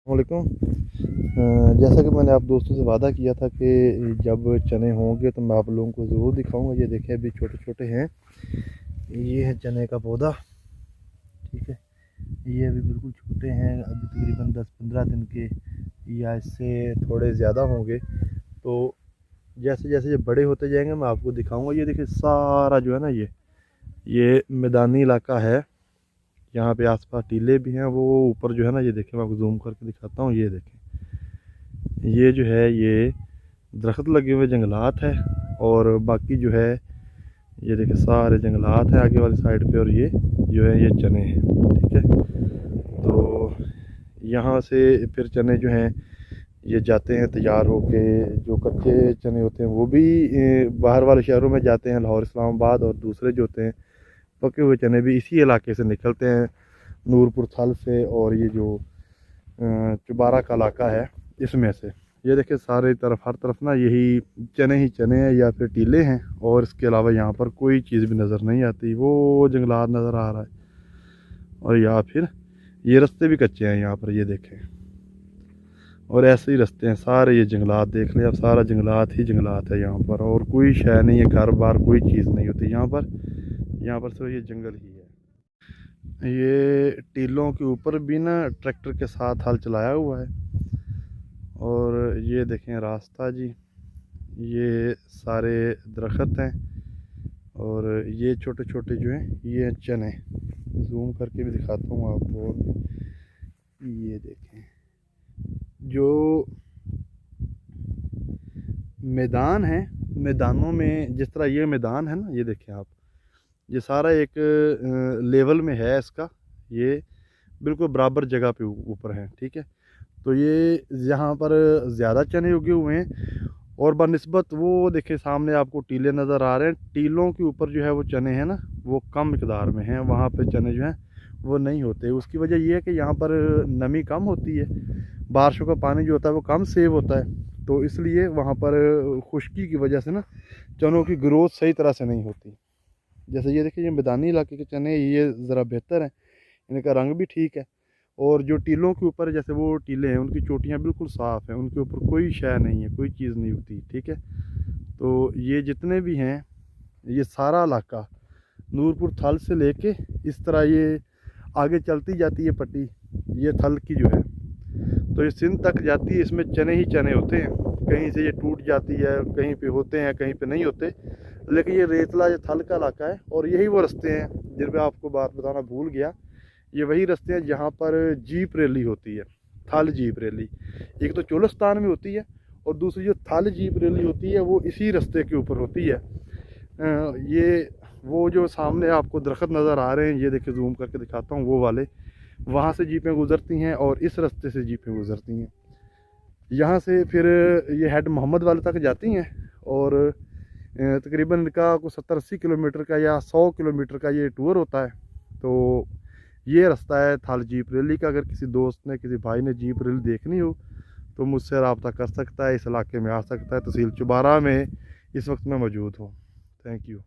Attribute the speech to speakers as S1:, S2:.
S1: वालेकुम। जैसा कि मैंने आप दोस्तों से वादा किया था कि जब चने होंगे तो मैं आप लोगों को ज़रूर दिखाऊंगा। ये देखें अभी छोटे छोटे हैं। ये है चने का पौधा। ठीक है, ये अभी बिल्कुल छोटे हैं, अभी तकरीबन 10-15 दिन के या इससे थोड़े ज़्यादा होंगे। तो जैसे जैसे ये बड़े होते जाएंगे मैं आपको दिखाऊंगा। ये देखिए सारा जो है ना, ये मैदानी इलाका है। यहाँ पे आसपास टीले भी हैं। वो ऊपर जो है ना, ये देखें मैं आपको जूम करके दिखाता हूँ। ये देखें, ये जो है ये दरख्त लगे हुए जंगलात है। और बाकी जो है ये देखिए सारे जंगलात हैं आगे वाली साइड पे। और ये जो है ये चने हैं। ठीक है, तो यहाँ से फिर चने जो हैं ये जाते हैं तैयार होके। जो कच्चे चने होते हैं वो भी बाहर वाले शहरों में जाते हैं, लाहौर, इस्लामाबाद। और दूसरे जो होते हैं पके हुए चने भी इसी इलाके से निकलते हैं, नूरपुर थल से। और ये जो चुबारा का इलाका है इसमें से। ये देखिए सारे तरफ, हर तरफ ना यही चने ही चने हैं या फिर टीले हैं। और इसके अलावा यहाँ पर कोई चीज़ भी नज़र नहीं आती। वो जंगलात नज़र आ रहा है। और या फिर ये रास्ते भी कच्चे हैं यहाँ पर, ये देखें। और ऐसे ही रास्ते हैं सारे। ये जंगलात देख लें, अब सारा जंगलात ही जंगलात है यहाँ पर। और कोई शय नहीं है, घर बार कोई चीज़ नहीं होती यहाँ पर। यहाँ पर सिर्फ ये जंगल ही है। ये टीलों के ऊपर भी ना ट्रैक्टर के साथ हल चलाया हुआ है। और ये देखें रास्ता जी, ये सारे दरख्त हैं। और ये छोटे छोटे जो हैं ये हैं चने। जूम करके भी दिखाता हूँ आपको। ये देखें जो मैदान है, मैदानों में जिस तरह ये मैदान है ना, ये देखें आप, ये सारा एक लेवल में है इसका। ये बिल्कुल बराबर जगह पे ऊपर है। ठीक है, तो ये यहाँ पर ज़्यादा चने उगे हुए हैं। और बनिस्बत वो देखिए सामने आपको टीले नज़र आ रहे हैं। टीलों के ऊपर जो है वो चने हैं ना, वो कम मिकदार में हैं। वहाँ पे चने जो हैं वो नहीं होते। उसकी वजह ये है कि यहाँ पर नमी कम होती है, बारिशों का पानी जो होता है वो कम सेव होता है। तो इसलिए वहाँ पर खुश्की की वजह से ना चनों की ग्रोथ सही तरह से नहीं होती। जैसे ये देखिए, ये मैदानी इलाके के चने ये ज़रा बेहतर हैं, इनका रंग भी ठीक है। और जो टीलों के ऊपर, जैसे वो टीले हैं उनकी चोटियाँ बिल्कुल साफ़ हैं, उनके ऊपर कोई शय नहीं है, कोई चीज़ नहीं होती। ठीक है, तो ये जितने भी हैं ये सारा इलाका नूरपुर थल से लेके इस तरह ये आगे चलती जाती है पट्टी, ये थल की जो है, तो ये सिंध तक जाती है। इसमें चने ही चने होते हैं। कहीं से ये टूट जाती है, कहीं पे होते हैं, कहीं पे नहीं होते। लेकिन ये रेतला, ये थल का इलाका है। और यही वो रास्ते हैं जिन पर आपको बात बताना भूल गया। ये वही रास्ते हैं जहाँ पर जीप रैली होती है, थल जीप रैली। एक तो चोलिस्तान में होती है, और दूसरी जो थल जीप रैली होती है वो इसी रास्ते के ऊपर होती है। ये वो जो सामने आपको दरख्त नज़र आ रहे हैं, ये देखिए जूम करके दिखाता हूँ, वो वाले, वहाँ से जीपें गुज़रती हैं और इस रास्ते से जीपें गुज़रती हैं। यहाँ से फिर ये हेड मोहम्मद वाले तक जाती हैं। और तकरीबन इनका कुछ 70-80 किलोमीटर का या 100 किलोमीटर का ये टूर होता है। तो ये रास्ता है थल जीप रैली का। अगर किसी दोस्त ने, किसी भाई ने जीप रैली देखनी हो तो मुझसे रब्ता कर सकता है, इस इलाके में आ सकता है। तहसील चुबारा में इस वक्त मैं मौजूद हूँ। Thank you.